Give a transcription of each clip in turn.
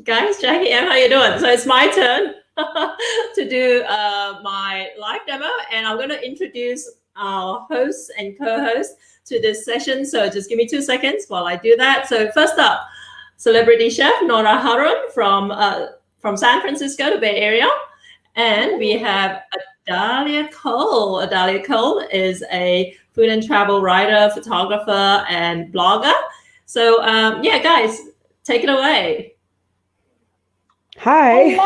Guys, Jackie M, how you doing? So it's my turn to do my live demo, and I'm going to introduce our hosts and co-hosts to this session. So just give me 2 seconds while I do that. So first up, celebrity chef Nora Harun from San Francisco, the Bay Area, and we have Adahlia Cole. Adahlia Cole is a food and travel writer, photographer, and blogger. So yeah, guys, take it away. Hi.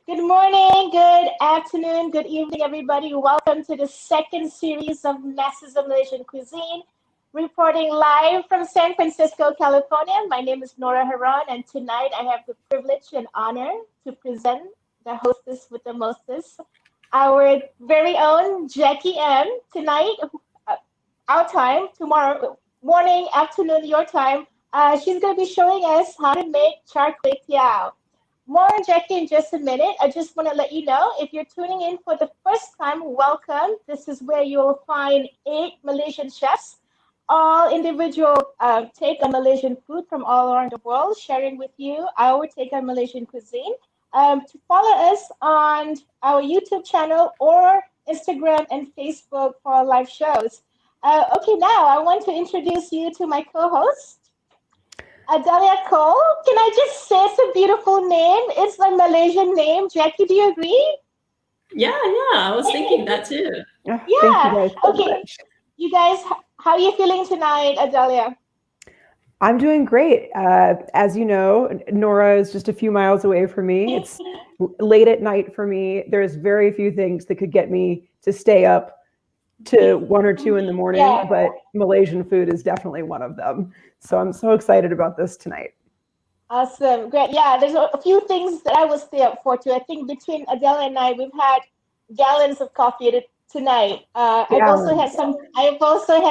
Good morning, good afternoon, good evening, everybody. Welcome to the second series of Masters of Malaysian Cuisine, reporting live from San Francisco, California. My name is Nora Haron, and tonight I have the privilege and honor to present the hostess with the mostest, our very own Jackie M. Tonight, our time, tomorrow morning, afternoon, your time. She's going to be showing us how to make Char Kway Teow. More on Jackie in just a minute. I just want to let you know, if you're tuning in for the first time, welcome. This is where you'll find 8 Malaysian chefs, all individual take on Malaysian food from all around the world, sharing with you our take on Malaysian cuisine. To follow us on our YouTube channel or Instagram and Facebook for our live shows. Okay, now I want to introduce you to my co-host, Adahlia Cole. Can I just say it's a beautiful name? It's a Malaysian name. Jackie, do you agree? Yeah, I was thinking that too. Yeah. Thank you guys so Okay, much. you guys, how are you feeling tonight, Adahlia? I'm doing great. As you know, Nora is just a few miles away from me. It's late at night for me. There's very few things that could get me to stay up to 1 or 2 in the morning, Yeah. but Malaysian food is definitely one of them. So I'm so excited about this tonight. Awesome, great. Yeah, there's a few things that I will stay up for too. I think between Adahlia and I, we've had gallons of coffee tonight. I've also had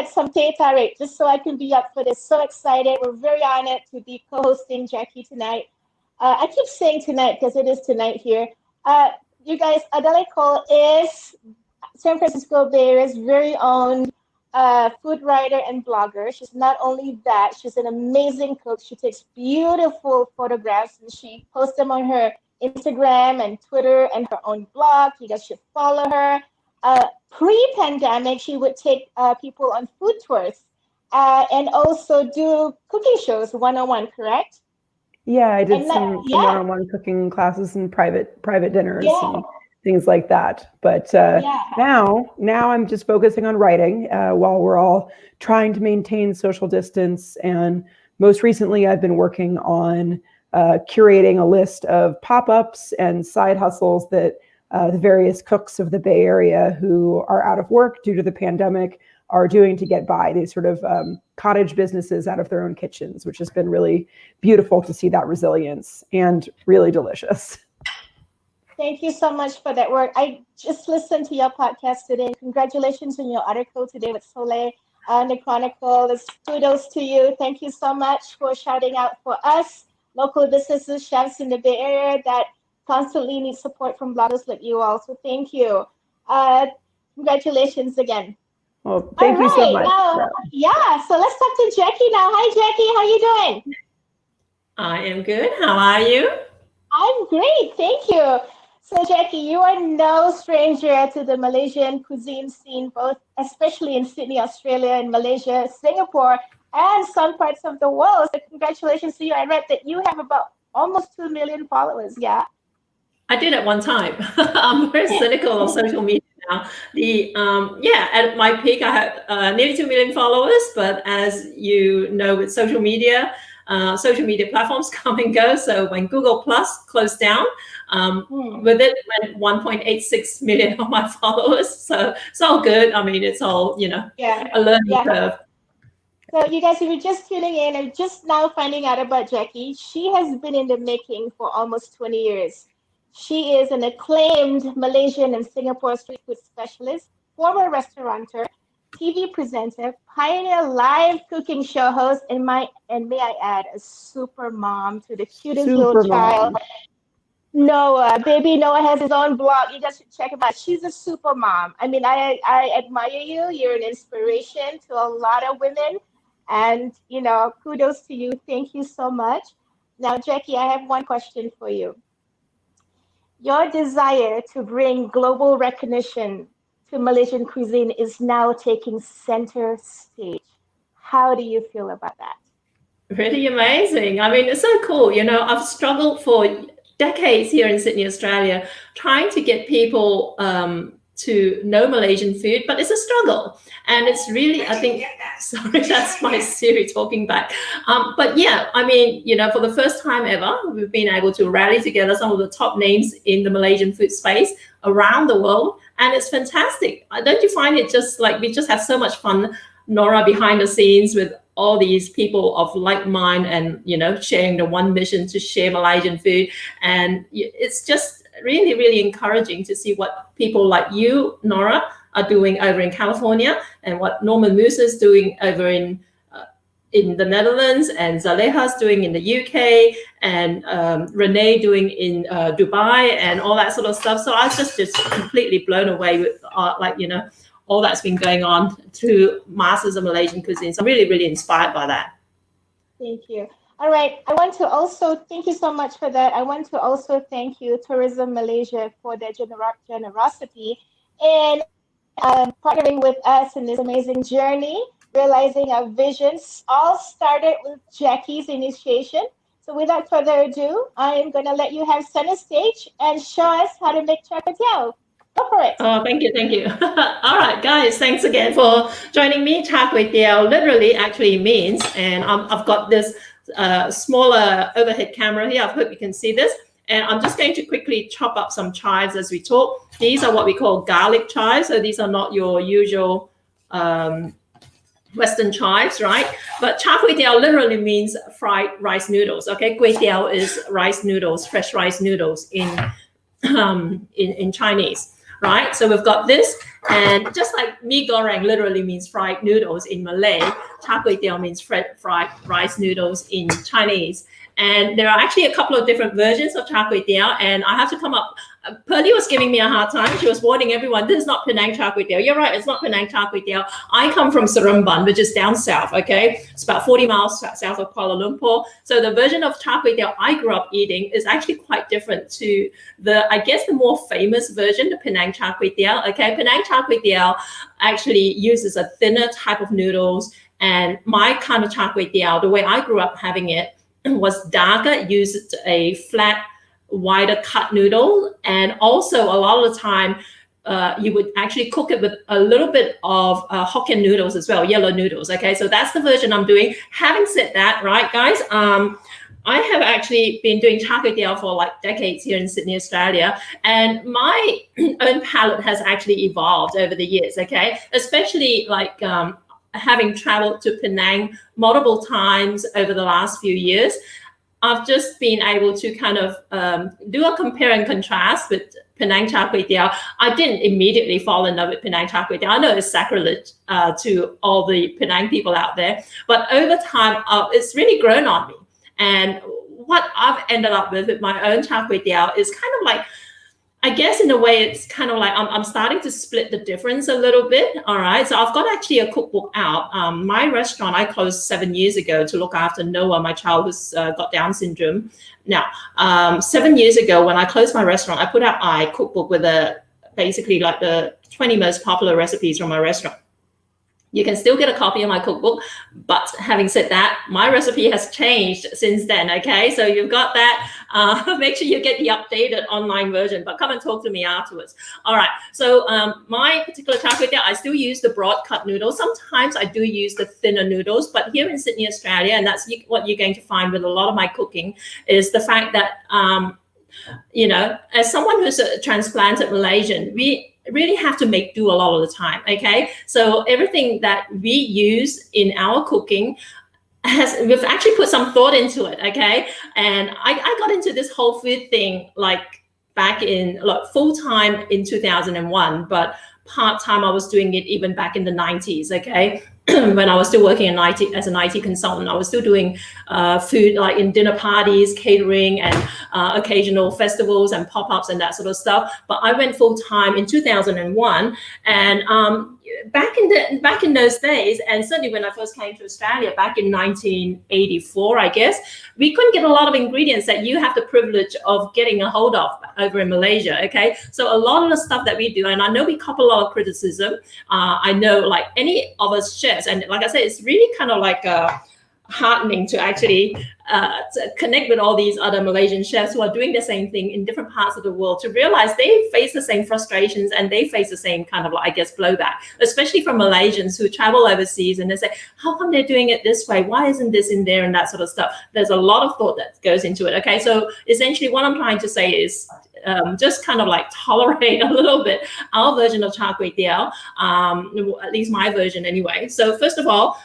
some teh tarik just so I can be up for this. So excited! We're very honored to be co-hosting Jackie tonight. I keep saying tonight because it is tonight here. You guys, Adahlia Cole is San Francisco Bay Area's very own food writer and blogger. She's not only that, she's an amazing cook. She takes beautiful photographs and she posts them on her Instagram and Twitter and her own blog. You guys should follow her. Pre-pandemic, she would take people on food tours and also do cooking shows one-on-one, correct? Yeah, I did some one-on-one cooking classes and private dinners and things like that. But now I'm just focusing on writing while we're all trying to maintain social distance. And most recently, I've been working on curating a list of pop-ups and side hustles that the various cooks of the Bay Area who are out of work due to the pandemic are doing to get by, these sort of cottage businesses out of their own kitchens, which has been really beautiful to see that resilience and really delicious. Thank you so much for that work. I just listened to your podcast today. Congratulations on your article today with Soleil and the Chronicle. It's kudos to you. Thank you so much for shouting out for us, local businesses, chefs in the Bay Area that constantly need support from bloggers like you all. So thank you. Congratulations again. Well, thank you so much. So let's talk to Jackie now. Hi, Jackie. How are you doing? I am good. How are you? I'm great. Thank you. So, Jackie, you are no stranger to the Malaysian cuisine scene, both especially in Sydney, Australia, and Malaysia, Singapore, and some parts of the world. So congratulations to you. I read that you have about almost 2 million followers. Yeah. I did at one time. I'm very cynical of social media now. At my peak, I had nearly 2 million followers. But as you know, with social media platforms come and go. So when Google Plus closed down, with it went 1.86 million of my followers. So it's all good. I mean, it's all, a learning curve. So you guys, if you're just tuning in and just now finding out about Jackie, she has been in the making for almost 20 years. She is an acclaimed Malaysian and Singapore street food specialist, former restaurateur, TV presenter, pioneer live cooking show host, and may I add, a super mom to the cutest little child. Noah, baby Noah has his own blog. You guys should check him out. She's a super mom. I mean, I admire you. You're an inspiration to a lot of women. And, kudos to you. Thank you so much. Now, Jackie, I have one question for you. Your desire to bring global recognition to Malaysian cuisine is now taking center stage. How do you feel about that? Really amazing. I mean, it's so cool. I've struggled for decades here in Sydney, Australia, trying to get people to know Malaysian food, but it's a struggle. And it's really, I think, sorry, that's my Siri talking back. But yeah, I mean, for the first time ever, we've been able to rally together some of the top names in the Malaysian food space around the world. And it's fantastic. Don't you find it just like we just have so much fun, Nora, behind the scenes with all these people of like mind and, sharing the one mission to share Malaysian food. And it's just really, really encouraging to see what people like you, Nora, are doing over in California, and what Norman Moose is doing over in the Netherlands, and Zaleha's doing in the UK, and Renee doing in Dubai, and all that sort of stuff. So I was just completely blown away with all that's been going on through Masters of Malaysian Cuisine. So I'm really, really inspired by that. Thank you. All right. I want to also, thank you so much for that. I want to also thank you, Tourism Malaysia, for their generosity in partnering with us in this amazing journey, realizing our visions. All started with Jackie's initiation. So without further ado, I am going to let you have center stage and show us how to make Char Kway Teow. Go for it. Oh, thank you. All right, guys, thanks again for joining me. Char Kway Teow literally actually means, and I've got this smaller overhead camera here. I hope you can see this. And I'm just going to quickly chop up some chives as we talk. These are what we call garlic chives. So these are not your usual Western chives, right? But Char Kway Teow literally means fried rice noodles. Okay, Kway Teow is rice noodles, fresh rice noodles in Chinese, right? So we've got this, and just like mee goreng literally means fried noodles in Malay, Char Kway Teow means fried rice noodles in Chinese. And there are actually a couple of different versions of Char Kway Teow, and I have to come up. Pearlie was giving me a hard time. She was warning everyone, this is not Penang Char Kway Teow. You're right, it's not Penang Char Kway Teow. I come from Seremban, which is down south, okay? It's about 40 miles south of Kuala Lumpur. So the version of Char Kway Teow I grew up eating is actually quite different to the more famous version, the Penang Char Kway Teow, okay? Penang Char Kway Teow actually uses a thinner type of noodles, and my kind of Char Kway Teow, the way I grew up having it, was darker. It used a flat, wider cut noodle, and also a lot of the time you would actually cook it with a little bit of Hokkien noodles as well, yellow noodles. Okay, so that's the version I'm doing. Having said that, right, guys, I have actually been doing Char Kway Teow for like decades here in Sydney, Australia, and my own palate has actually evolved over the years. Okay, especially like having traveled to Penang multiple times over the last few years, I've just been able to kind of do a compare and contrast with Penang Char Kway Teow. I didn't immediately fall in love with Penang Char Kway Teow. I know it's sacrilege to all the Penang people out there, but over time, it's really grown on me. And what I've ended up with my own Char Kway Teow is kind of like, I guess in a way, it's kind of like I'm starting to split the difference a little bit. All right. So I've got actually a cookbook out. My restaurant, I closed 7 years ago to look after Noah, my child who's got Down syndrome. Now, 7 years ago, when I closed my restaurant, I put out my cookbook with basically like the 20 most popular recipes from my restaurant. You can still get a copy of my cookbook, but having said that, my recipe has changed since then, okay? So you've got that. Make sure you get the updated online version, but come and talk to me afterwards. All right, so my particular char kway teow, I still use the broad cut noodles. Sometimes I do use the thinner noodles, but here in Sydney, Australia, and that's what you're going to find with a lot of my cooking, is the fact that, you know, as someone who's a transplanted Malaysian, we really have to make do a lot of the time, okay? So everything that we use in our cooking we've actually put some thought into it, okay? And I got into this whole food thing like back in full-time in 2001, but part-time I was doing it even back in the 90s, okay? When I was still working in IT as an IT consultant, I was still doing food like in dinner parties, catering, and occasional festivals and pop-ups and that sort of stuff. But I went full-time in 2001, and back in those days, and certainly when I first came to Australia back in 1984, I guess, we couldn't get a lot of ingredients that you have the privilege of getting a hold of over in Malaysia, okay? So a lot of the stuff that we do, and I know we cop a lot of criticism. I know like any of us chefs, and like I said, it's really kind of like heartening to actually to connect with all these other Malaysian chefs who are doing the same thing in different parts of the world, to realize they face the same frustrations and they face the same kind of, I guess, blowback, especially from Malaysians who travel overseas and they say, how come they're doing it this way? Why isn't this in there? And that sort of stuff. There's a lot of thought that goes into it. Okay, so essentially what I'm trying to say is just kind of like tolerate a little bit our version of Char Kway Teow, at least my version anyway. So first of all,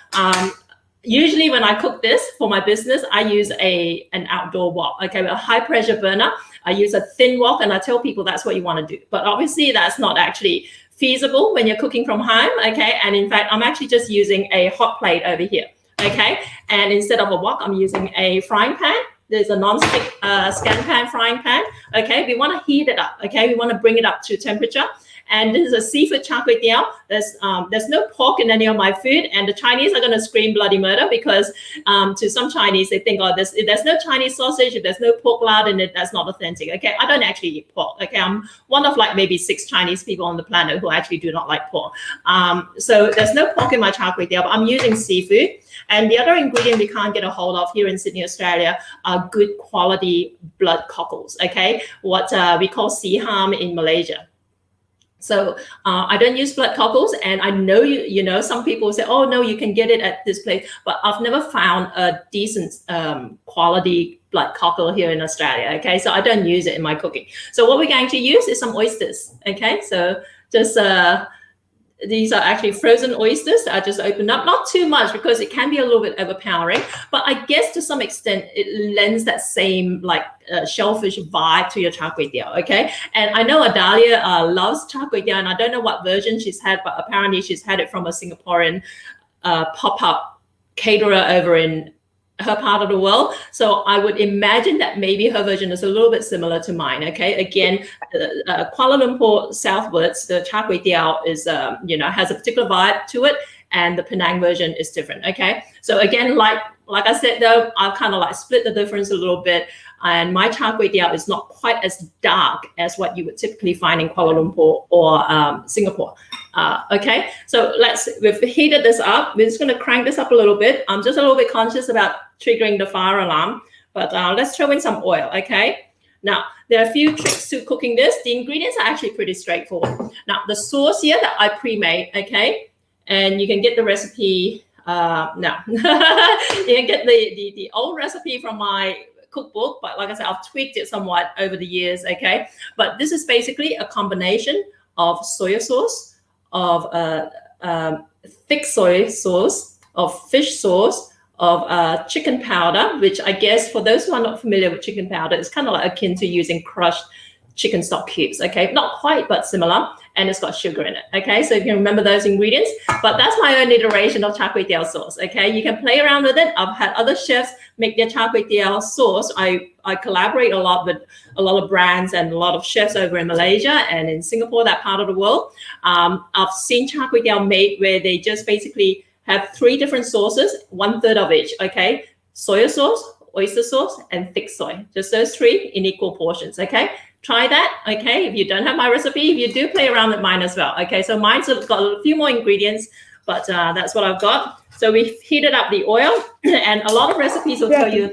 usually when I cook this for my business, I use an outdoor wok, okay, with a high pressure burner. I use a thin wok, and I tell people that's what you want to do. But obviously that's not actually feasible when you're cooking from home, okay? And in fact, I'm actually just using a hot plate over here, okay? And instead of a wok, I'm using a frying pan. There's a non-stick scan pan frying pan, okay? We want to heat it up, okay? We want to bring it up to temperature. And this is a seafood char kway teow. There's no pork in any of my food, and the Chinese are going to scream bloody murder because to some Chinese, they think, oh, if there's no Chinese sausage, if there's no pork lard in it, that's not authentic, okay? I don't actually eat pork, okay? I'm one of like maybe 6 Chinese people on the planet who actually do not like pork. So there's no pork in my char kway teow, but I'm using seafood. And the other ingredient we can't get a hold of here in Sydney, Australia, are good quality blood cockles, okay? What we call siham in Malaysia. So I don't use blood cockles, and I know you know some people say, oh no, you can get it at this place, but I've never found a decent quality blood cockle here in Australia, okay? So I don't use it in my cooking. So what we're going to use is some oysters, okay? So just these are actually frozen oysters that I just opened up, not too much because it can be a little bit overpowering, but I guess to some extent it lends that same like shellfish vibe to your char kway teow, okay? And I know Adahlia loves char kway teow, and I don't know what version she's had, but apparently she's had it from a Singaporean pop-up caterer over in her part of the world. So I would imagine that maybe her version is a little bit similar to mine, okay? Again, Kuala Lumpur southwards, the char kway teow is, has a particular vibe to it, and the Penang version is different, okay? So again, like I said though, I've kind of like split the difference a little bit, and my char kway teow is not quite as dark as what you would typically find in Kuala Lumpur or Singapore. Okay, so we've heated this up. We're just going to crank this up a little bit. I'm just a little bit conscious about triggering the fire alarm, but let's throw in some oil, okay? Now, there are a few tricks to cooking this. The ingredients are actually pretty straightforward. Now, the sauce here that I pre-made, okay, and you can get the recipe now. You can get the old recipe from my cookbook, but like I said, I've tweaked it somewhat over the years, okay? But this is basically a combination of soy sauce, of thick soy sauce, of fish sauce, of chicken powder, which I guess for those who are not familiar with chicken powder, it's kind of like akin to using crushed chicken stock cubes, okay? Not quite, but similar, and it's got sugar in it, okay? So you can remember those ingredients, but that's my own iteration of char kway teow sauce, okay? You can play around with it. I've had other chefs make their char kway teow sauce. I collaborate a lot with a lot of brands and a lot of chefs over in Malaysia and in Singapore, that part of the world. I've seen char kway teow made where they just basically have 3 different sauces, 1/3 of each, okay? Soy sauce, oyster sauce, and thick soy. Just those 3 in equal portions, okay? Try that, okay? If you don't have my recipe, if you do, play around with mine as well, okay? So mine's got a few more ingredients, but that's what I've got. So we've heated up the oil, and a lot of recipes will tell you.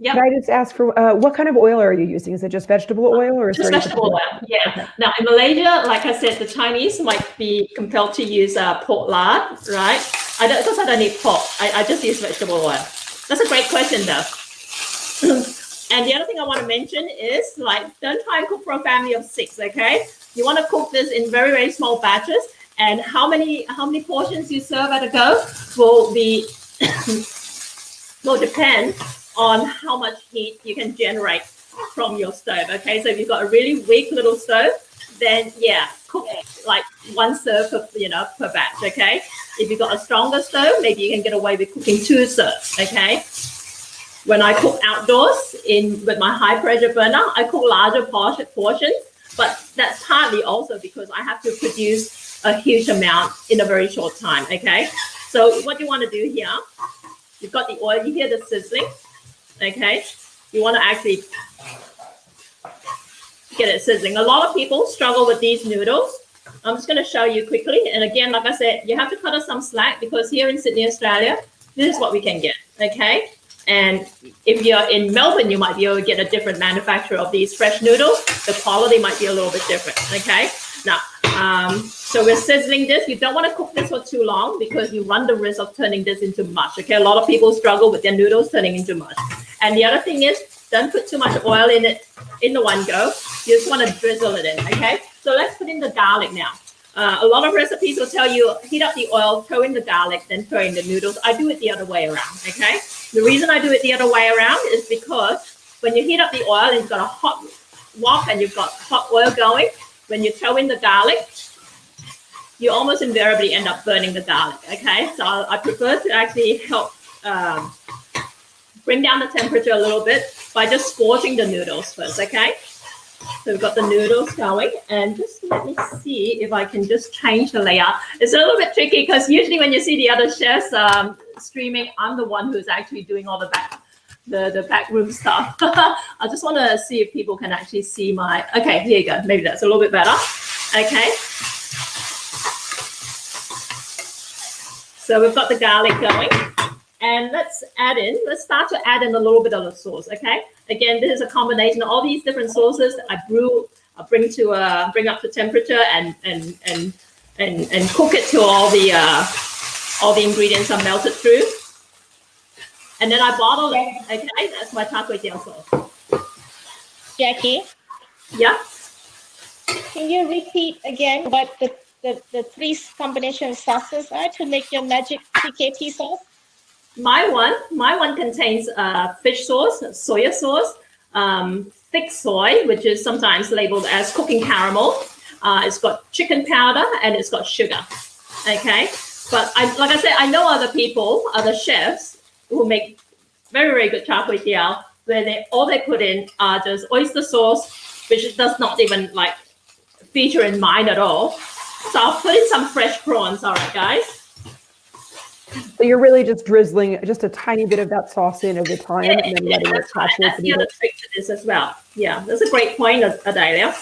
Can I just ask for what kind of oil are you using? Is it just vegetable oil or just vegetable oil? Yeah. Okay. Now in Malaysia, like I said, the Chinese might be compelled to use pork lard, right? Because I don't need pork. I just use vegetable oil. That's a great question, though. And the other thing I want to mention is, like, don't try and cook for a family of 6. Okay, you want to cook this in very, very small batches. And how many portions you serve at a go will be will depend on how much heat you can generate from your stove. Okay, so if you've got a really weak little stove, then yeah, cook like 1 serve per batch. Okay, if you've got a stronger stove, maybe you can get away with cooking 2 serves. Okay, when I cook outdoors with my high pressure burner, I cook larger portions, but that's partly also because I have to produce a huge amount in a very short time. Okay, so what you want to do here, you've got the oil, you hear the sizzling. Okay, you want to actually get it sizzling. A lot of people struggle with these noodles. I'm just going to show you quickly, and again, like I said, you have to cut us some slack because here in Sydney, Australia, this is what we can get. Okay, and if you're in Melbourne, you might be able to get a different manufacturer of these fresh noodles. The quality might be a little bit different. Okay, now so we're sizzling this. You don't want to cook this for too long because you run the risk of turning this into mush. Okay, a lot of people struggle with their noodles turning into mush. And the other thing is, don't put too much oil in it in the one go. You just want to drizzle it in. Okay, so let's put in the garlic now. A lot of recipes will tell you heat up the oil, throw in the garlic, then throw in the noodles. I do it the other way around. Okay, the reason I do it the other way around is because when you heat up the oil, you've got a hot wok and you've got hot oil going. When you throw in the garlic, you almost invariably end up burning the garlic. Okay, so I prefer to actually help bring down the temperature a little bit by just scorching the noodles first. Okay, so we've got the noodles going, and just let me see if I can just change the layout. It's a little bit tricky because usually when you see the other chefs streaming, I'm the one who's actually doing all the backroom stuff. I just want to see if people can actually see my. Okay, here you go. Maybe that's a little bit better. Okay. So we've got the garlic going, and let's start to add in a little bit of the sauce. Okay. Again, this is a combination of all these different sauces that I bring up to temperature and cook it till all the ingredients are melted through. And then I bottle it. Okay, that's my Char Kway Teow sauce. Jackie? Yeah? Can you repeat again what the 3 combination of sauces are to make your magic CKT sauce? My one contains fish sauce, soya sauce, thick soy, which is sometimes labeled as cooking caramel. It's got chicken powder and it's got sugar. Okay, but like I said, I know other chefs who make very, very good Char Kway Teow, where all they put in are just oyster sauce, which does not even like feature in mine at all. So I'll put in some fresh prawns. All right, guys. So you're really just drizzling just a tiny bit of that sauce in over time, and then letting it saturate. That's the other trick to this as well. Yeah, that's a great point, Adahlia.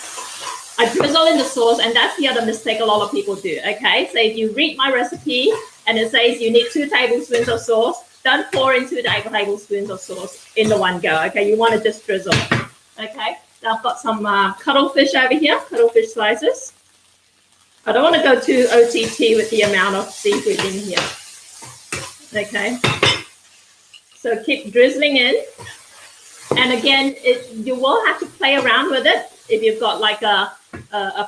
I drizzle in the sauce, and that's the other mistake a lot of people do. Okay, so if you read my recipe and it says you need 2 tablespoons of sauce, don't pour in 2 tablespoons of sauce in the one go. Okay, you want to just drizzle. Okay, now I've got some cuttlefish over here, cuttlefish slices. I don't want to go too OTT with the amount of seafood in here. Okay, so keep drizzling in, and again, you will have to play around with it. If you've got like a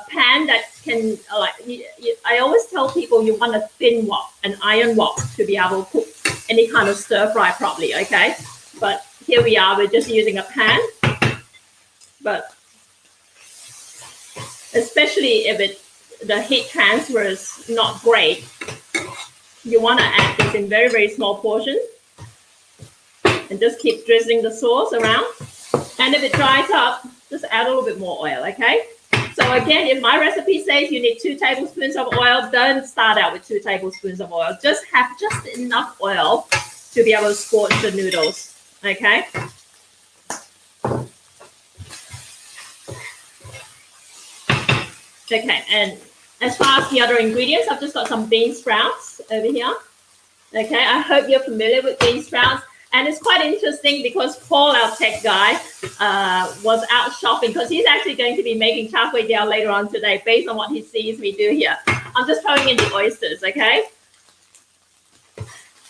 pan that can I always tell people you want a thin wok, an iron wok, to be able to cook any kind of stir fry properly. Okay, but here we are, we're just using a pan, but especially if the heat transfer is not great, you want to add this in very, very small portions and just keep drizzling the sauce around. And if it dries up, just add a little bit more oil, okay? So again, if my recipe says you need 2 tablespoons of oil, don't start out with 2 tablespoons of oil. Just have just enough oil to be able to scorch the noodles, okay? Okay, and as far as the other ingredients, I've just got some bean sprouts over here. Okay, I hope you're familiar with bean sprouts. And it's quite interesting because Paul, our tech guy, was out shopping because he's actually going to be making char kway teow later on today based on what he sees me do here. I'm just throwing in the oysters, okay?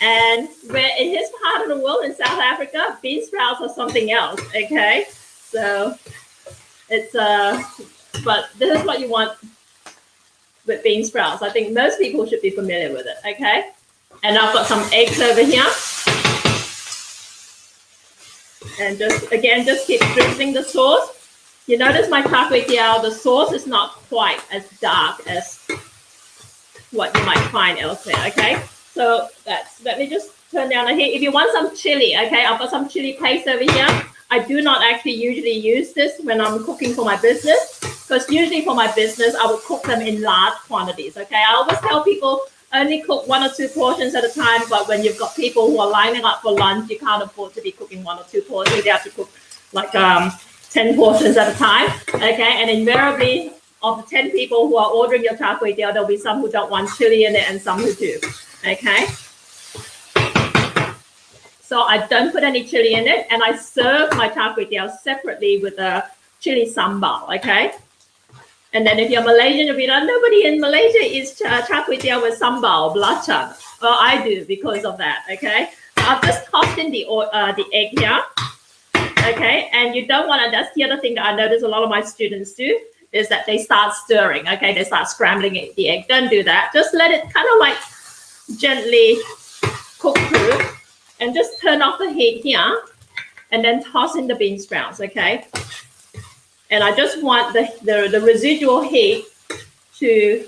And where in his part of the world, in South Africa, bean sprouts are something else, okay? So it's, but this is what you want with bean sprouts. I think most people should be familiar with it, okay? And I've got some eggs over here. And just, again, just keep drizzling the sauce. You notice my char kway teow, the sauce is not quite as dark as what you might find elsewhere, okay? So let me just turn down the heat. If you want some chili, okay, I've got some chili paste over here. I do not actually usually use this when I'm cooking for my business, because usually for my business, I will cook them in large quantities, okay? I always tell people, only cook 1 or 2 portions at a time, but when you've got people who are lining up for lunch, you can't afford to be cooking 1 or 2 portions. You have to cook like 10 portions at a time, okay? And invariably, of the 10 people who are ordering your char kway teow, there'll be some who don't want chili in it and some who do, okay? So I don't put any chili in it, and I serve my char kway teow separately with a chili sambal, okay? And then if you're Malaysian, you'll be like, nobody in Malaysia eats char kway teow with sambal, belacan. Well, I do because of that, okay? I've just tossed in the egg here, okay? And you don't want to, that's the other thing that I notice a lot of my students do, is that they start stirring, okay? They start scrambling the egg. Don't do that. Just let it kind of like gently cook through and just turn off the heat here and then toss in the bean sprouts, okay? And I just want the residual heat to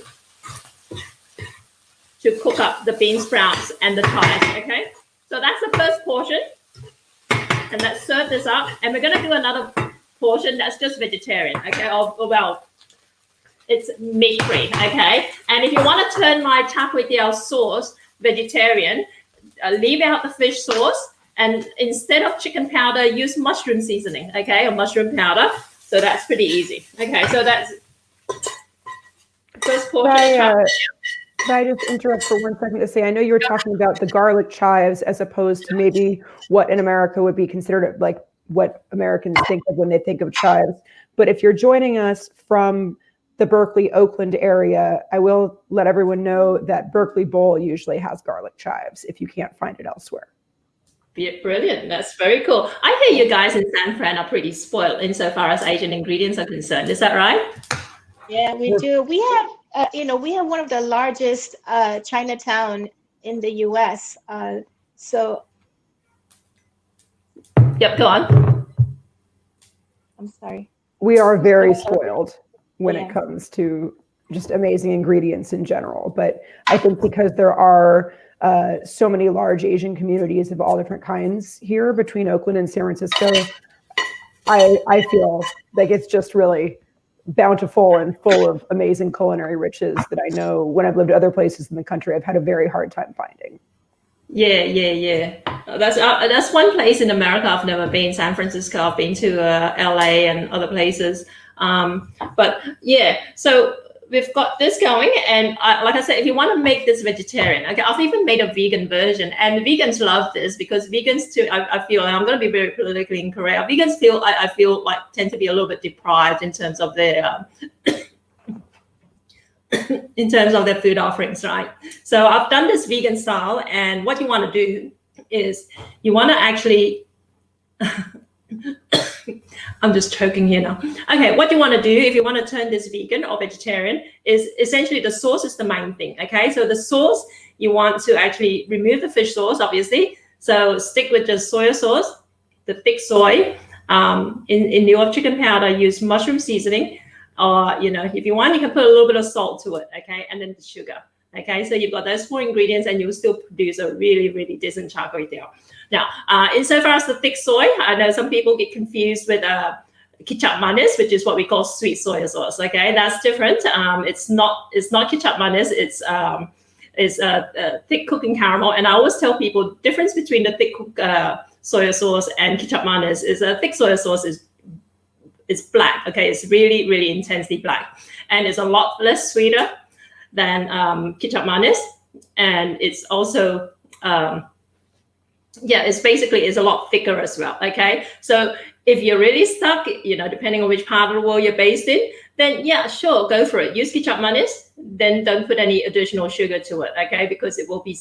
cook up the bean sprouts and the chives, okay? So that's the first portion. And let's serve this up. And we're gonna do another portion that's just vegetarian, okay? Well, it's meat-free, okay? And if you wanna turn my char kway teow sauce vegetarian, leave out the fish sauce, and instead of chicken powder, use mushroom seasoning, okay? Or mushroom powder. So that's pretty easy. Okay, so that's first portion. Can I just interrupt for 1 second to say, I know you were talking about the garlic chives as opposed to maybe what in America would be considered like what Americans think of when they think of chives. But if you're joining us from the Berkeley, Oakland area, I will let everyone know that Berkeley Bowl usually has garlic chives if you can't find it elsewhere. Brilliant. That's very cool. I hear you guys in San Fran are pretty spoiled insofar as Asian ingredients are concerned. Is that right? Yeah, we do. We have, we have one of the largest Chinatown in the U.S. So. Yep, go on. I'm sorry. We are very spoiled when it comes to just amazing ingredients in general. But I think because there are so many large Asian communities of all different kinds here between Oakland and San Francisco, I feel like it's just really bountiful and full of amazing culinary riches that I know when I've lived other places in the country, I've had a very hard time finding. Yeah. That's one place in America I've never been. San Francisco. I've been to LA and other places. But yeah, so we've got this going, and like I said, if you want to make this vegetarian, okay, I've even made a vegan version, and vegans love this because vegans too, I feel, and I'm going to be very politically incorrect, vegans feel, I feel like tend to be a little bit deprived in terms of their in terms of their food offerings, right? So I've done this vegan style, and what you want to do is you want to actually I'm just choking here now. Okay, what you want to do if you want to turn this vegan or vegetarian is essentially the sauce is the main thing, okay? So the sauce, you want to actually remove the fish sauce, obviously. So stick with just soy sauce, the thick soy. In lieu of chicken powder, use mushroom seasoning. Or, if you want, you can put a little bit of salt to it, okay? And then the sugar, okay? So you've got those 4 ingredients and you'll still produce a really, really decent char kway teow. Now, insofar as the thick soy, I know some people get confused with kicap manis, which is what we call sweet soy sauce. Okay, that's different. It's not kicap manis. It's thick cooking caramel. And I always tell people difference between the thick soy sauce and kicap manis is a thick soy sauce is black. Okay, it's really, really intensely black, and it's a lot less sweeter. than kicap manis, and it's also it's a lot thicker as well. Okay, so if you're really stuck, depending on which part of the world you're based in, then yeah, sure, go for it. Use kicap manis, then don't put any additional sugar to it, okay, because it will be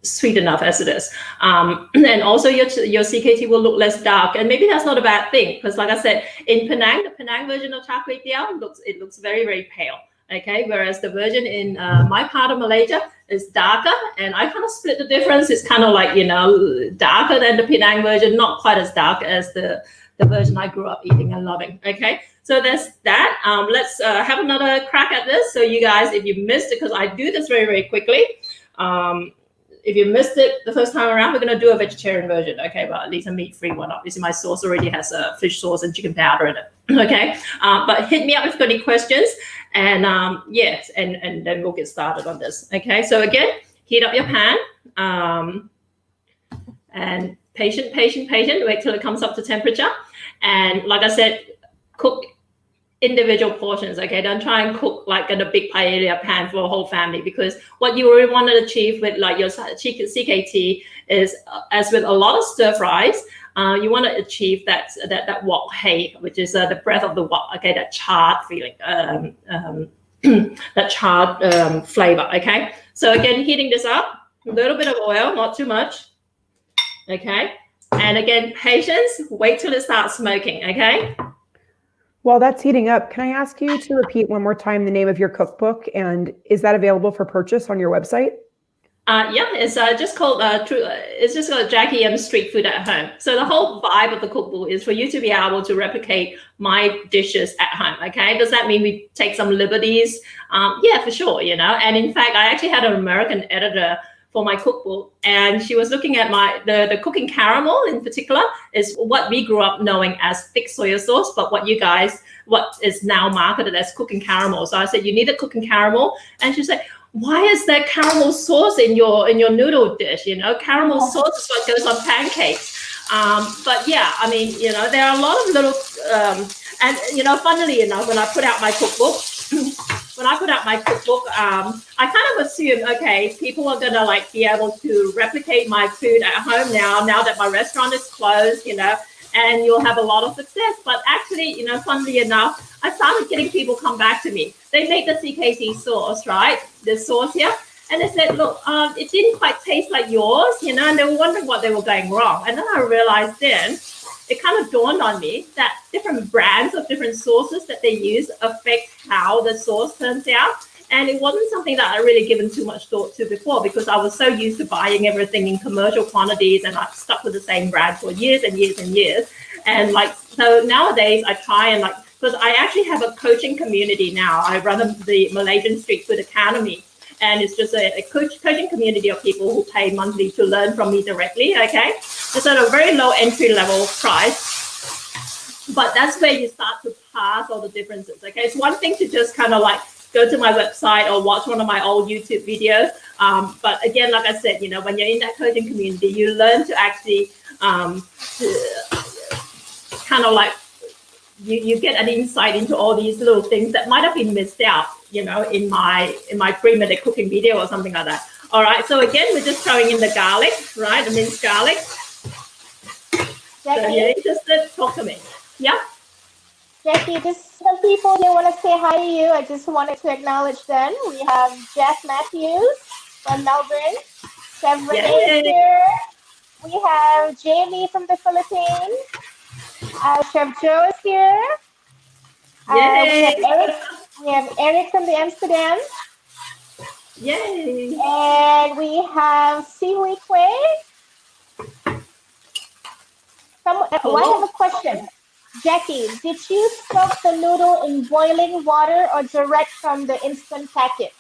sweet enough as it is. And also your CKT will look less dark, and maybe that's not a bad thing, because like I said, in Penang, the Penang version of Char Kway Teow looks very, very pale. Okay, whereas the version in my part of Malaysia is darker, and I kind of split the difference. It's kind of like, darker than the Penang version, not quite as dark as the version I grew up eating and loving. Okay, so that's that. Let's have another crack at this. So you guys, if you missed it, because I do this very, very quickly, if you missed it the first time around, we're going to do a vegetarian version, okay? But at least a meat-free one. Obviously, my sauce already has a fish sauce and chicken powder in it, okay? But hit me up if you've got any questions, and yes, and then we'll get started on this, okay? So again, heat up your pan, and patient. Wait till it comes up to temperature, and like I said, cook individual portions, okay? Don't try and cook like in a big paella pan for a whole family, because what you really want to achieve with like your CKT is, as with a lot of stir fries, you want to achieve that wok hei, which is the breath of the wok, okay? That charred feeling, that charred flavor, okay? So again, heating this up, a little bit of oil, not too much, okay? And again, patience, wait till it starts smoking, okay? While that's heating up, can I ask you to repeat one more time the name of your cookbook, and is that available for purchase on your website? Yeah, it's just called Jackie M Street Food at Home. So the whole vibe of the cookbook is for you to be able to replicate my dishes at home. Okay, does that mean we take some liberties? Yeah, for sure. And in fact, I actually had an American editor for my cookbook, and she was looking at the cooking caramel in particular is what we grew up knowing as thick soy sauce, but what is now marketed as cooking caramel. So I said, you need a cooking caramel, and she said, why is there caramel sauce in your noodle dish? Caramel sauce is what goes on pancakes. But yeah, I mean, there are a lot of little, and funnily enough, when I put out my cookbook, I kind of assumed, okay, people are gonna like be able to replicate my food at home now that my restaurant is closed, and you'll have a lot of success. But actually, funnily enough, I started getting people come back to me. They made the CKT sauce, right? The sauce here. And they said, look, it didn't quite taste like yours, and they were wondering what they were going wrong. And then I realized then, it kind of dawned on me that different brands of different sauces that they use affect how the sauce turns out. And it wasn't something that I really given too much thought to before, because I was so used to buying everything in commercial quantities, and I've stuck with the same brand for years and years and years. And so nowadays I try and because I actually have a coaching community now. I run the Malaysian Street Food Academy. And it's just a coaching community of people who pay monthly to learn from me directly, okay? Just at a very low entry level price. But that's where you start to pass all the differences, okay? It's one thing to just kind of go to my website or watch one of my old YouTube videos. But again, like I said, when you're in that coaching community, you learn to actually you get an insight into all these little things that might have been missed out, in my 3-minute cooking video or something like that. All right, so again, we're just throwing in the garlic, right? The minced garlic. Jackie, so you're interested? Talk to me. Yeah? Jackie, just some people here want to say hi to you. I just wanted to acknowledge them. We have Jeff Matthews from Melbourne. Chef Renee is here. We have Jamie from the Philippines. Chef Joe is here. We have Eric from the Amsterdam. Yay! And we have Sihui Kway. I have a question. Jackie, did you soak the noodle in boiling water or direct from the instant packet?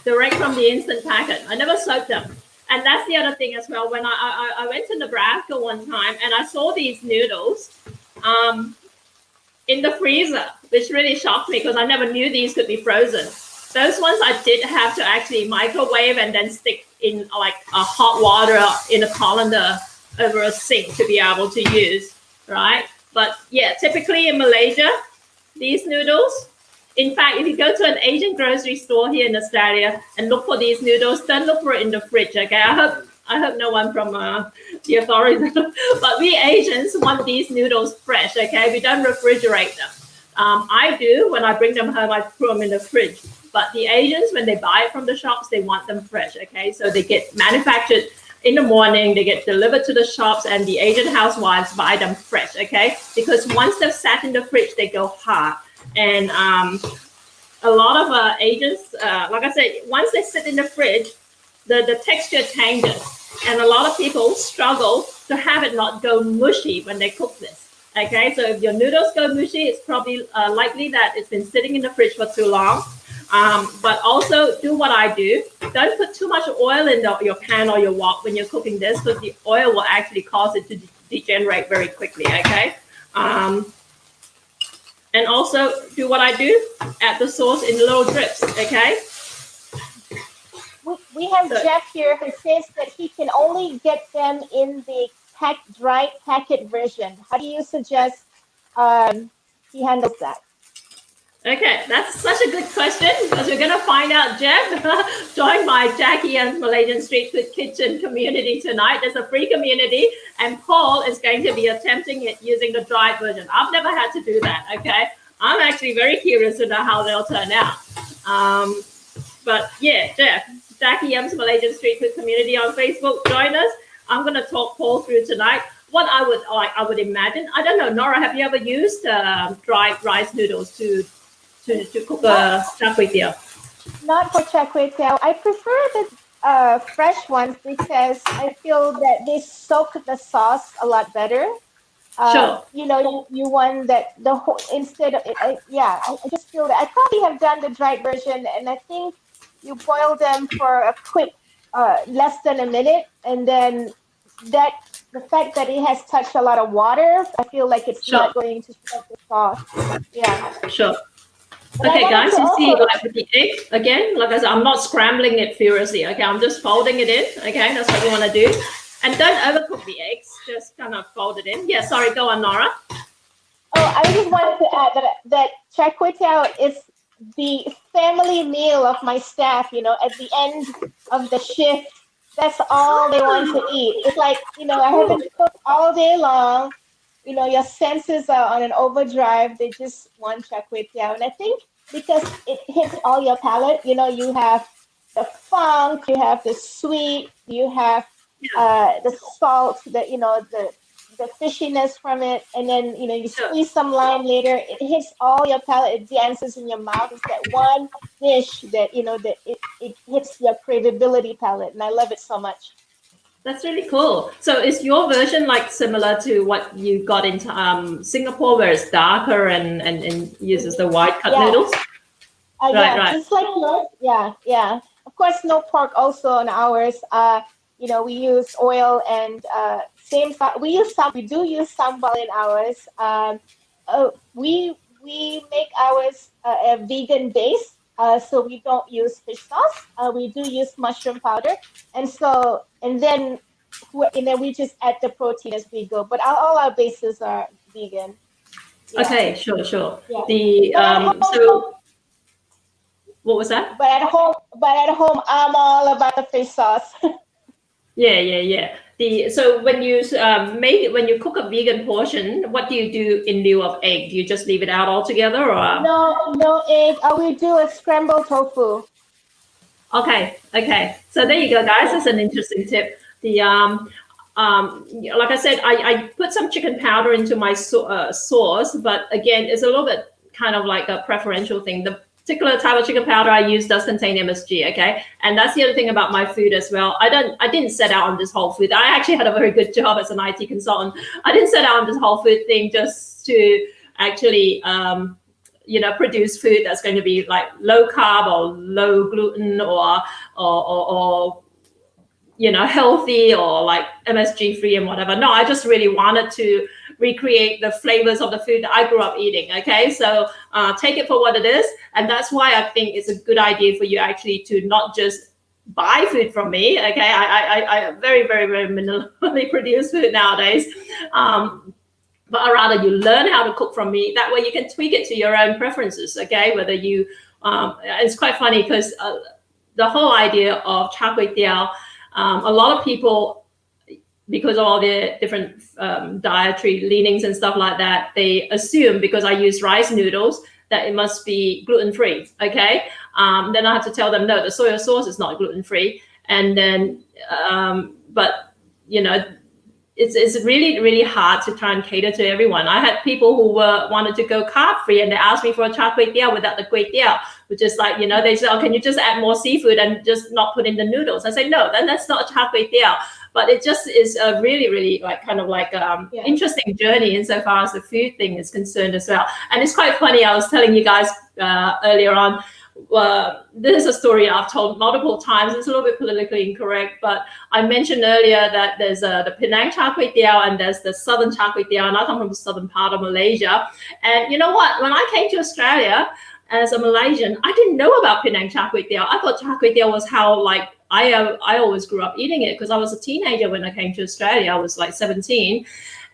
Direct from the instant packet. I never soaked them. And that's the other thing as well. When I went to Nebraska one time and I saw these noodles in the freezer, which really shocked me because I never knew these could be frozen. Those ones I did have to actually microwave and then stick in like a hot water in a colander over a sink to be able to use, right? But yeah, typically in Malaysia, these noodles, In fact, if you go to an Asian grocery store here in Australia and look for these noodles, don't look for it in the fridge, okay? I hope no one from the authorities, but we Asians want these noodles fresh, okay? We don't refrigerate them. I do. When I bring them home, I put them in the fridge. But the Asians, when they buy it from the shops, they want them fresh, okay? So they get manufactured in the morning, they get delivered to the shops, and the Asian housewives buy them fresh, okay? Because once they've sat in the fridge, they go hard. And a lot of Asians, like I said, once they sit in the fridge, the texture changes. And a lot of people struggle to have it not go mushy when they cook this, okay? So if your noodles go mushy, it's probably likely that it's been sitting in the fridge for too long. But also do what I do. Don't put too much oil in your pan or your wok when you're cooking this, because the oil will actually cause it to degenerate very quickly, okay? And also do what I do, add the sauce in little drips, okay? We have Jeff here who says that he can only get them in the dry packet version. How do you suggest he handles that? Okay, that's such a good question, because we're going to find out. Jeff joined my Jackie M's Malaysian Street Food Kitchen community tonight. There's a free community, and Paul is going to be attempting it using the dried version. I've never had to do that, okay? I'm actually very curious to know how they'll turn out. But yeah, Jeff, Jackie M's Malaysian Street Food community on Facebook, join us. I'm going to talk Paul through tonight. What I would imagine, I don't know, Nora, have you ever used dried rice noodles to cook a Char Kway Teow? Not for Char Kway Teow. I prefer the fresh ones because I feel that they soak the sauce a lot better. Sure. You know, you want that the whole instead of I just feel that I probably have done the dried version, and I think you boil them for a quick less than a minute, and then the fact that it has touched a lot of water, I feel like it's not going to soak the sauce. Yeah. Sure. But okay, guys, you see, like with the egg, again, like I said, I'm not scrambling it furiously, okay? I'm just folding it in, okay? That's what you want to do. And don't overcook the eggs, just kind of fold it in. Yeah, sorry, go on, Nora. Oh, I just wanted to add that Char Kway Teow is the family meal of my staff, you know, at the end of the shift. That's all they want to eat. It's like, you know, I haven't cooked all day long. You know, your senses are on an overdrive. They just want Char Kway Teow. And I think because it hits all your palate, you know, you have the funk, you have the sweet, you have the salt, you know, the fishiness from it. And then, you know, you squeeze some lime later. It hits all your palate. It dances in your mouth. It's that one dish that, you know, that it hits your craveability palate. And I love it so much. That's really cool. So is your version like similar to what you got in Singapore, where it's darker and uses the white cut noodles? Right. Just like yours. Yeah. Of course, no pork also on ours. You know, we use oil and we do use sambal in ours. We make ours a vegan base. So we don't use fish sauce. We do use mushroom powder, and then we just add the protein as we go. But all our bases are vegan. Yeah. Okay, sure. Yeah. So what was that? But at home, I'm all about the fish sauce. Yeah. So when you cook a vegan portion, what do you do in lieu of egg? Do you just leave it out altogether, or no egg? We do a scrambled tofu. Okay. So there you go, guys. That's an interesting tip. The like I said, I put some chicken powder into my sauce, but again, it's a little bit kind of like a preferential thing. The particular type of chicken powder I use does contain MSG, okay? And that's the other thing about my food as well. I didn't set out on this whole food. I actually had a very good job as an IT consultant. I didn't set out on this whole food thing just to actually, you know, produce food that's going to be like low carb or low gluten or you know, healthy or like MSG free and whatever. No, I just really wanted to recreate the flavors of the food that I grew up eating. Okay, so take it for what it is, and that's why I think it's a good idea for you actually to not just buy food from me. Okay, I very, very, very minimally produce food nowadays. but rather you learn how to cook from me. That way you can tweak it to your own preferences, okay? Whether you, it's quite funny because the whole idea of Char Kway Teow, a lot of people, because of all the different dietary leanings and stuff like that, they assume because I use rice noodles that it must be gluten-free, okay? Then I have to tell them, no, the soy sauce is not gluten-free. And then, but, you know, it's really, really hard to try and cater to everyone. I had people who wanted to go carb-free, and they asked me for a Char Kway Teow without the Kway Teow, which is like, you know, they said, oh, can you just add more seafood and just not put in the noodles? I say, no, then that's not a Char Kway Teow. But it just is a really, really like kind of like interesting journey insofar as the food thing is concerned as well. And it's quite funny. I was telling you guys earlier on, this is a story I've told multiple times. It's a little bit politically incorrect, but I mentioned earlier that there's the Penang Char Kway Teow and there's the Southern Char Kway Teow, and I come from the southern part of Malaysia. And you know what? When I came to Australia as a Malaysian, I didn't know about Penang Char Kway Teow. I thought Char Kway Teow was how like I always grew up eating it because I was a teenager when I came to Australia. I was like 17,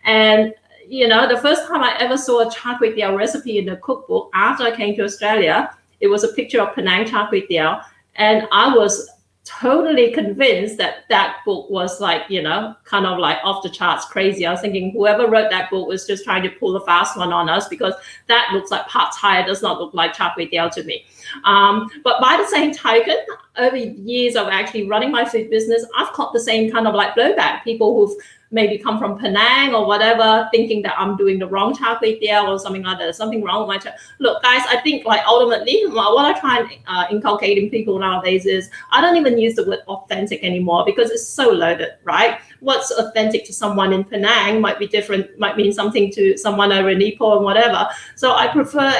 and you know, the first time I ever saw a Char Kway Teow recipe in the cookbook after I came to Australia, it was a picture of Penang Char Kway Teow, and I was totally convinced that that book was like, you know, kind of like off the charts crazy. I was thinking whoever wrote that book was just trying to pull a fast one on us because that looks like pad thai. It does not look like Char Kway Teow to me. But by the same token, over years of actually running my food business, I've caught the same kind of like blowback. People who've maybe come from Penang or whatever, thinking that I'm doing the wrong Char Kway Teow or something like that. There's something wrong with my Char. Look, guys, I think like ultimately what I try and inculcate in people nowadays is I don't even use the word authentic anymore because it's so loaded, right? What's authentic to someone in Penang might be different, might mean something to someone over in Ipoh and whatever. So I prefer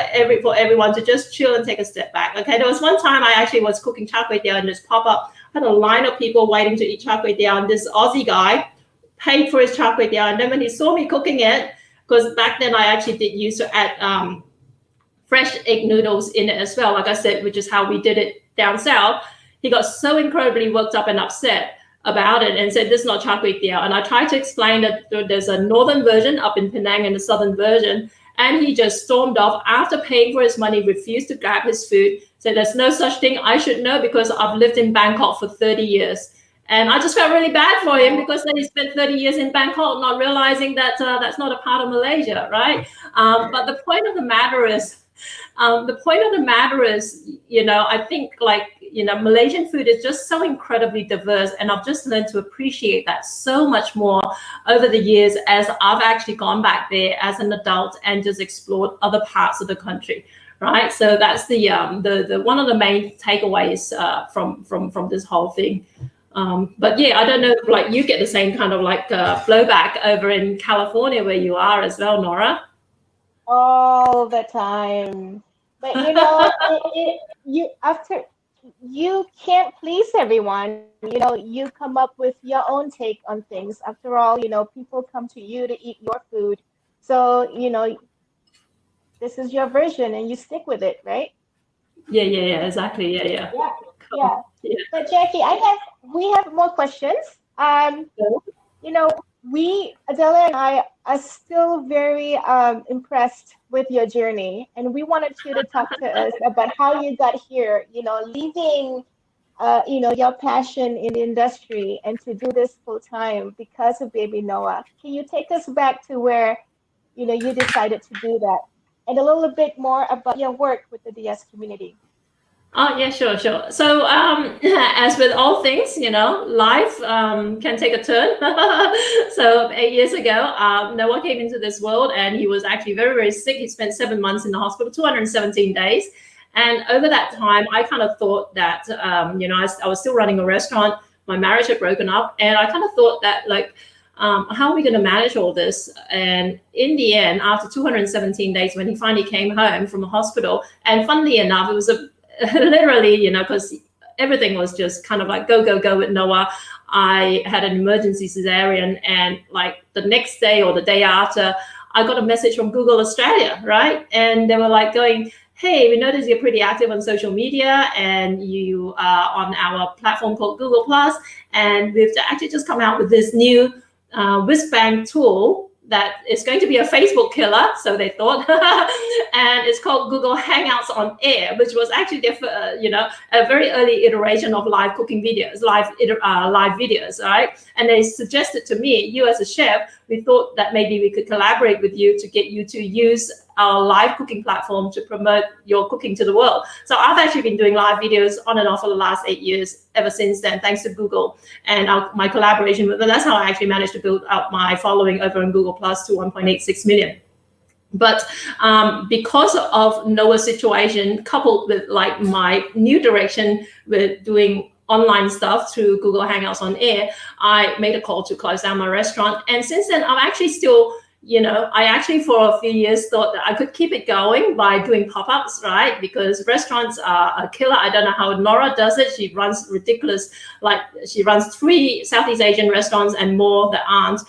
for everyone to just chill and take a step back. Okay, there was one time I actually was cooking Char Kway Teow and just pop up, had a line of people waiting to eat Char Kway Teow, and this Aussie guy paid for his Char Kway Teow, and then when he saw me cooking it, because back then I actually did used to add fresh egg noodles in it as well, like I said, which is how we did it down south. He got so incredibly worked up and upset about it and said, this is not Char Kway Teow. And I tried to explain that there's a northern version up in Penang and a southern version, and he just stormed off after paying for his money, refused to grab his food, said there's no such thing, I should know because I've lived in Bangkok for 30 years. And I just felt really bad for him because then he spent 30 years in Bangkok not realizing that that's not a part of Malaysia, right? But the point of the matter is, you know, I think like, you know, Malaysian food is just so incredibly diverse, and I've just learned to appreciate that so much more over the years as I've actually gone back there as an adult and just explored other parts of the country. Right, so that's the one of the main takeaways from this whole thing. But yeah, I don't know if like you get the same kind of like blowback over in California where you are as well, Nora. All the time, but you know, you can't please everyone. You know, you come up with your own take on things. After all, you know, people come to you to eat your food, so you know, this is your version, and you stick with it, right? Yeah, exactly. Yeah. But Jackie, we have more questions. You know, Adahlia and I are still very impressed with your journey, and we wanted you to talk to us about how you got here. You know, leaving, you know, your passion in the industry and to do this full time because of baby Noah. Can you take us back to where, you know, you decided to do that, and a little bit more about your work with the DS community? Oh, yeah, sure. So as with all things, you know, life can take a turn. So 8 years ago, Noah came into this world, and he was actually very, very sick. He spent 7 months in the hospital, 217 days. And over that time, I kind of thought that, you know, I was still running a restaurant. My marriage had broken up. And I kind of thought that, like, how are we going to manage all this? And in the end, after 217 days, when he finally came home from the hospital, and funnily enough, it was literally, you know, because everything was just kind of like go with Noah. I had an emergency cesarean, and like the next day or the day after, I got a message from Google Australia, right? And they were like going, hey, we noticed you're pretty active on social media, and you are on our platform called Google Plus, and we've actually just come out with this new wristband tool that it's going to be a Facebook killer, so they thought, and it's called Google Hangouts on Air, which was actually a very early iteration of live cooking videos, live videos, right? And they suggested to me, you as a chef, we thought that maybe we could collaborate with you to get you to use our live cooking platform to promote your cooking to the world. So I've actually been doing live videos on and off for the last 8 years, ever since then, thanks to Google and my collaboration with them. That's how I actually managed to build up my following over in Google Plus to 1.86 million. But because of Noah's situation, coupled with like my new direction with doing online stuff through Google Hangouts on Air, I made a call to close down my restaurant. And since then, I'm actually still, I actually for a few years thought that I could keep it going by doing pop-ups, right? Because restaurants are a killer. I don't know how Nora does it. She runs ridiculous, like she runs 3 Southeast Asian restaurants and more that aren't.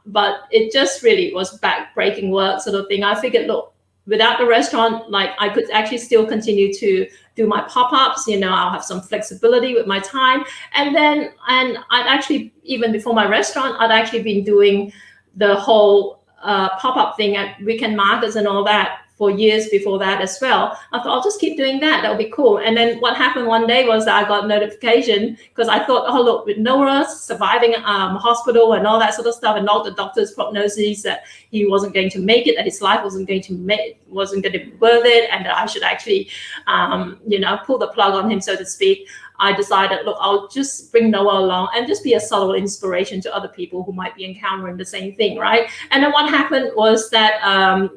But it just really was back-breaking work sort of thing. I figured, look, without the restaurant, like I could actually still continue to do my pop-ups, I'll have some flexibility with my time. And I'd actually, even before my restaurant, I'd actually been doing the whole pop-up thing at weekend markets and all that for years before that as well. I thought I'll just keep doing that. That'll be cool. And then what happened one day was that I got a notification because I thought, oh, look, with Noah surviving hospital and all that sort of stuff, and all the doctor's prognosis that he wasn't going to make it, that his life wasn't going to be worth it, and that I should actually, pull the plug on him, so to speak. I decided, look, I'll just bring Noah along and just be a subtle inspiration to other people who might be encountering the same thing, right? And then what happened was that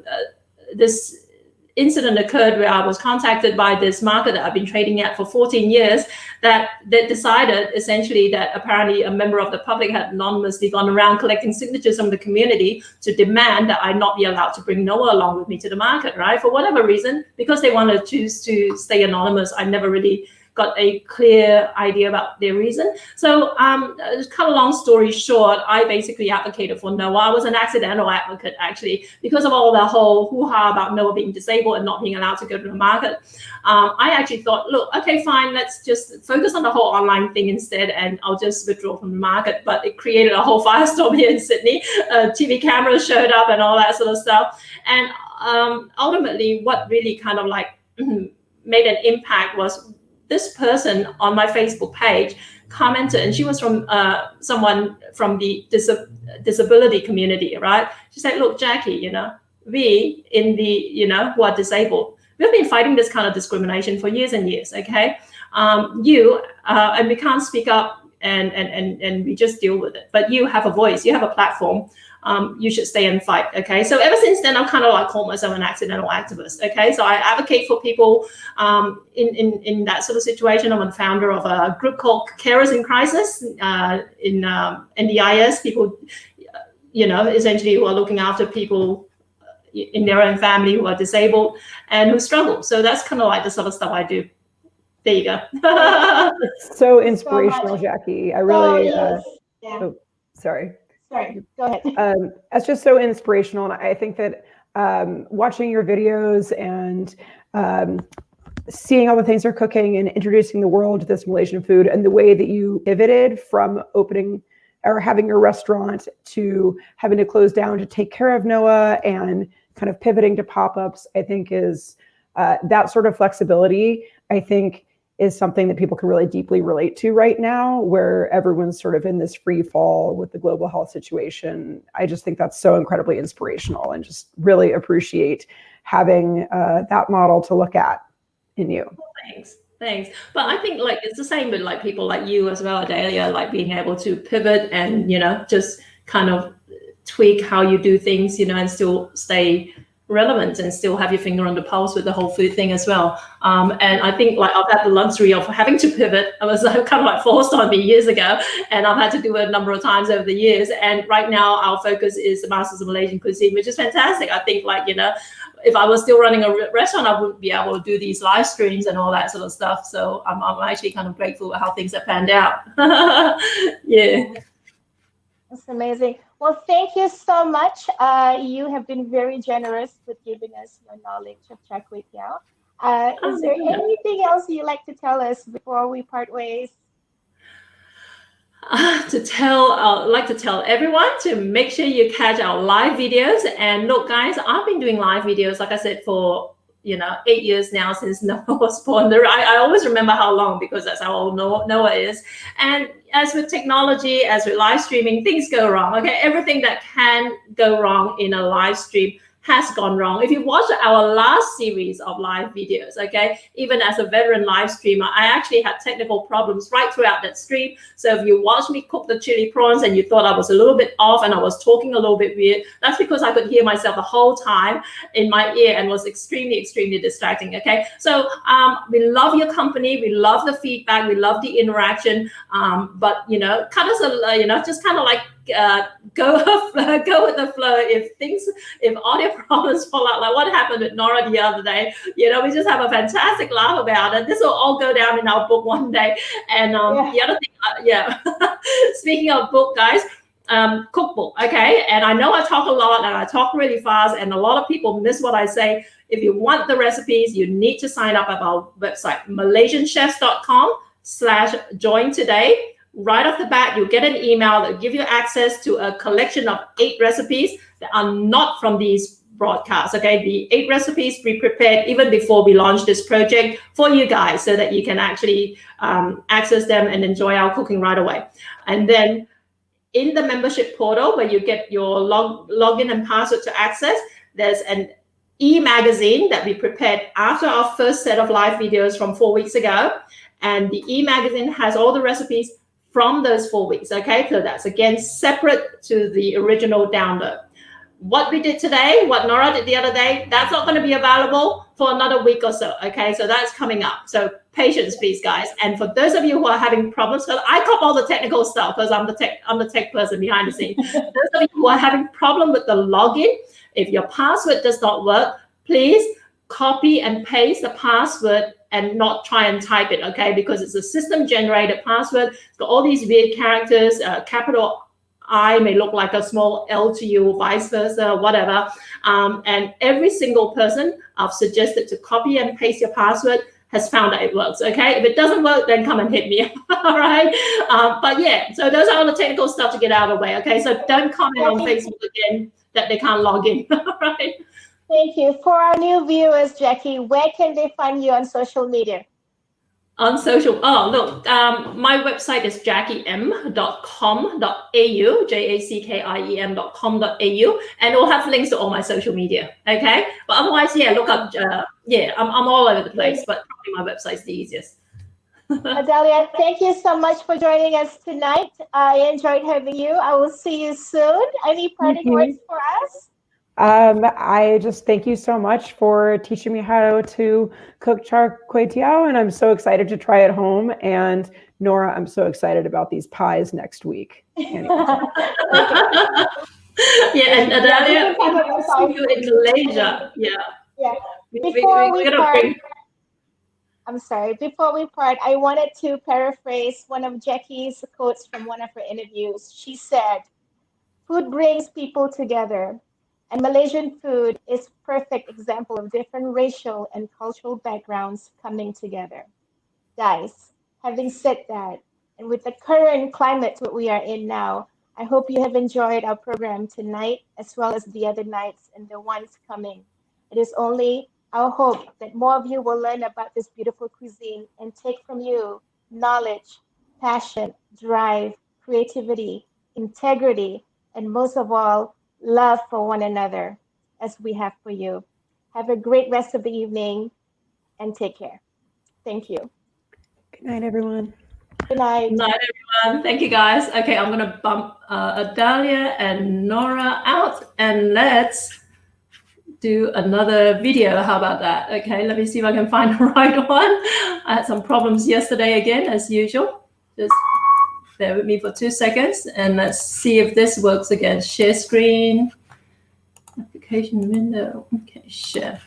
this incident occurred where I was contacted by this market that I've been trading at for 14 years that decided essentially that apparently a member of the public had anonymously gone around collecting signatures from the community to demand that I not be allowed to bring Noah along with me to the market, right? For whatever reason, because they want to choose to stay anonymous. I never really got a clear idea about their reason. So cut a long story short, I basically advocated for Noah. I was an accidental advocate, actually, because of all the whole hoo-ha about Noah being disabled and not being allowed to go to the market. I actually thought, look, okay, fine, let's just focus on the whole online thing instead, and I'll just withdraw from the market. But it created a whole firestorm here in Sydney. TV cameras showed up and all that sort of stuff. And ultimately, what really kind of like made an impact was this person on my Facebook page commented, and she was from someone from the disability community, right? She said, look, Jackie, we in the, who are disabled, we've been fighting this kind of discrimination for years and years, okay? And we can't speak up and we just deal with it. But you have a voice, you have a platform. You should stay and fight, okay? So ever since then, I've kind of like called myself an accidental activist, okay? So I advocate for people in that sort of situation. I'm a founder of a group called Carers in Crisis in NDIS, people, essentially who are looking after people in their own family who are disabled and who struggle. So that's kind of like the sort of stuff I do. There you go. It's so inspirational, Jackie. I really, sorry. Sorry, go ahead. That's just so inspirational. And I think that watching your videos and seeing all the things you're cooking and introducing the world to this Malaysian food, and the way that you pivoted from opening or having your restaurant to having to close down to take care of Noah and kind of pivoting to pop-ups, I think is that sort of flexibility, I think, is something that people can really deeply relate to right now, where everyone's sort of in this free fall with the global health situation. I just think that's so incredibly inspirational, and just really appreciate having that model to look at in you. Thanks. But I think like it's the same with like people like you as well, Adahlia, like being able to pivot and, just kind of tweak how you do things, and still stay relevant and still have your finger on the pulse with the whole food thing as well. And I think like I've had the luxury of having to pivot. It was kind of like forced on me years ago, and I've had to do it a number of times over the years. And right now our focus is the Masters of Malaysian Cuisine, which is fantastic. I think like, if I was still running a restaurant, I wouldn't be able to do these live streams and all that sort of stuff. So I'm actually kind of grateful for how things have panned out. Yeah. That's amazing. Well, thank you so much. You have been very generous with giving us your knowledge of Char Kway Teow. Is there anything else you'd like to tell us before we part ways? like to tell everyone to make sure you catch our live videos. And look, guys, I've been doing live videos, like I said, for 8 years now, since Noah was born. I always remember how long, because that's how old Noah is. And as with technology, as with live streaming, things go wrong. Okay, everything that can go wrong in a live stream has gone wrong. If you watch our last series of live videos, okay, even as a veteran live streamer, I actually had technical problems right throughout that stream. So if you watched me cook the chili prawns and you thought I was a little bit off and I was talking a little bit weird, that's because I could hear myself the whole time in my ear and was extremely distracting. Okay, so we love your company, we love the feedback, we love the interaction, but cut us a just kind of like go with the flow. If audio problems fall out, like what happened with Nora the other day, we just have a fantastic laugh about it. This will all go down in our book one day. And the other thing, speaking of book, guys, cookbook. Okay, and I know I talk a lot and I talk really fast, and a lot of people miss what I say. If you want the recipes, you need to sign up at our website, malaysianchefs.com/join today. Right off the bat, you'll get an email that will give you access to a collection of 8 recipes that are not from these broadcasts. Okay, the 8 recipes we prepared even before we launched this project for you guys, so that you can actually access them and enjoy our cooking right away. And then in the membership portal, where you get your login and password to access, there's an e-magazine that we prepared after our first set of live videos from 4 weeks ago. And the e-magazine has all the recipes from those 4 weeks. Okay, so that's again separate to the original download. What we did today, what Nora did the other day, that's not going to be available for another week or so. Okay, so that's coming up. So patience, please, guys. And for those of you who are having problems, because I cop all the technical stuff, because I'm the tech person behind the scene. Those of you who are having problem with the login, if your password does not work, please copy and paste the password and not try and type it, okay? Because it's a system-generated password. It's got all these weird characters. Capital I may look like a small L to you, vice versa, whatever. And every single person I've suggested to copy and paste your password has found that it works, okay? If it doesn't work, then come and hit me, all right? But yeah, so those are all the technical stuff to get out of the way, okay? So don't comment on Facebook again that they can't log in, all right? Thank you. For our new viewers, Jackie, where can they find you on social media? On social, look, my website is jackiem.com.au, JACKIEM.com.au, and it'll have links to all my social media, okay? But otherwise, yeah, look up, I'm all over the place, but probably my website's the easiest. Adahlia, thank you so much for joining us tonight. I enjoyed having you. I will see you soon. Any parting words for us? I just thank you so much for teaching me how to cook Char Kway Teow, and I'm so excited to try it home. And Nora, I'm so excited about these pies next week. Anyway. Yeah, and Adahlia, we'll see you in Malaysia. Yeah. Before we part, I'm sorry. Before we part, I wanted to paraphrase one of Jackie's quotes from one of her interviews. She said, "Food brings people together. And Malaysian food is a perfect example of different racial and cultural backgrounds coming together." Guys, having said that, and with the current climate that we are in now, I hope you have enjoyed our program tonight, as well as the other nights and the ones coming. It is only our hope that more of you will learn about this beautiful cuisine and take from you knowledge, passion, drive, creativity, integrity, and most of all, love for one another as we have for you. Have a great rest of the evening and take care. Thank you. Good night, everyone. Good night. Good night, everyone. Thank you, guys. Okay, I'm going to bump Adahlia and Nora out, and let's do another video. How about that? Okay, let me see if I can find the right one. I had some problems yesterday again, as usual. Just bear with me for 2 seconds, and let's see if this works again. Share screen, application window. Okay, share.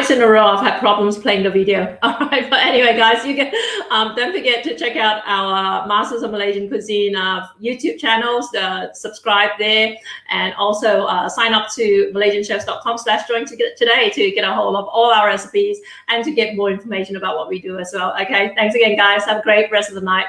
nights in a row I've had problems playing the video. All right, but anyway, guys, you can don't forget to check out our Masters of Malaysian Cuisine YouTube channels. Subscribe there, and also sign up to malaysianchefs.com/join today to get a hold of all our recipes and to get more information about what we do as well. Okay, thanks again, guys. Have a great rest of the night.